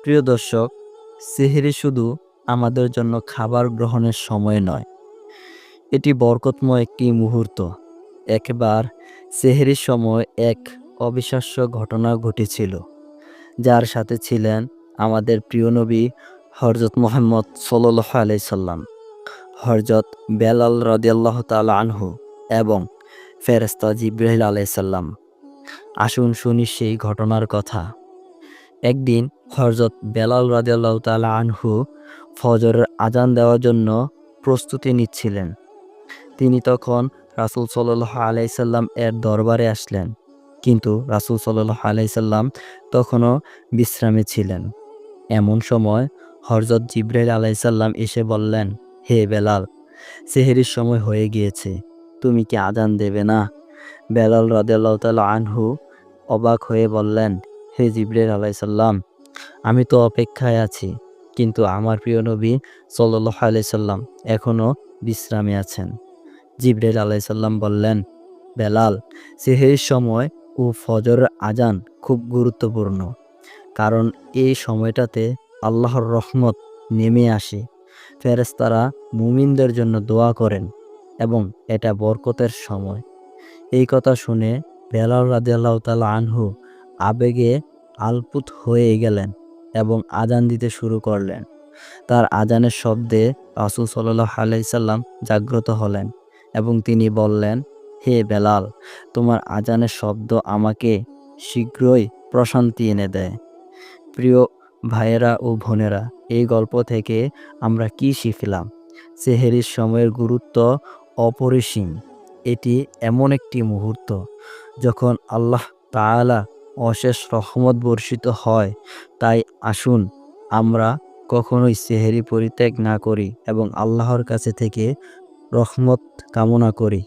প্রিয় দর্শক, সেহরি শুধু আমাদের জন্য খাবার গ্রহণের সময় নয়, এটি বরকতময় একটি মুহূর্ত। একবার সেহরির সময় এক অবিশ্বাস্য ঘটনা ঘটেছিল, যার সাথে ছিলেন আমাদের প্রিয় নবী হযরত মুহাম্মদ সাল্লাল্লাহু আলাইহি সাল্লাম, হযরত বেলাল রাদিয়াল্লাহু তাআলা আনহু এবং ফেরেশতা জিবরাইল আলাইহিস সালাম। আসুন শুনি সেই ঘটনার কথা। একদিন হযরত বেলাল রাদিয়াল্লাহু তাআলা আনহু ফজরের আজান দেওয়ার জন্য প্রস্তুতি নিচ্ছিলেন। তিনি তখন রাসূল সাল্লাল্লাহু আলাইহি সাল্লাম এর দরবারে আসলেন। কিন্তু রাসূল সাল্লাল্লাহু আলাইহি সাল্লাম তখনও বিশ্রামে ছিলেন। এমন সময় হযরত জিবরাইল আলাইহিস সালাম এসে বললেন, হে বেলাল, সেহরির সময় হয়ে গিয়েছে, তুমি কি আজান দেবে না? বেলাল রাদিয়াল্লাহু তাআলা আনহু অবাক হয়ে বললেন, হে জিবরাইল আলাইহিস সালাম, আমি তো অপেক্ষায় আছি, কিন্তু আমার প্রিয় নবী সাল্লাল্লাহু আলাইহি সাল্লাম এখনও বিশ্রামে আছেন। জিবরাইল আলাইহিস সালাম বললেন, বেলাল, সেহরির সময় ও ফজরের আজান খুব গুরুত্বপূর্ণ, কারণ এই সময়টাতে আল্লাহর রহমত নেমে আসে। ফেরেশতারা মুমিনদের জন্য দোয়া করেন এবং এটা বরকতের সময়। এই কথা শুনে বেলাল রাদিয়াল্লাহু তাআলা আনহু আবেগে আলপুত হয়ে গেলেন এবং আজান দিতে শুরু করলেন। তার আজানের শব্দে রাসূল সাল্লাল্লাহু আলাইহি সাল্লাম জাগ্রত হলেন এবং তিনি বললেন, হে বেলাল, তোমার আজানের শব্দ আমাকে শীঘ্রই প্রশান্তি এনে দেয়। প্রিয় ভাইয়েরা ও বোনেরা, এই গল্প থেকে আমরা কি শিখলাম? সেহরির সময়ের গুরুত্ব অপরিসীম। এটি এমন একটি মুহূর্ত যখন আল্লাহ তাআলা অশেষ রহমত বর্ষিত হয়। তাই আসুন আমরা কখনোই সেহরি পরিত্যাগ না করি এবং আল্লাহর কাছে থেকে রহমত কামনা করি।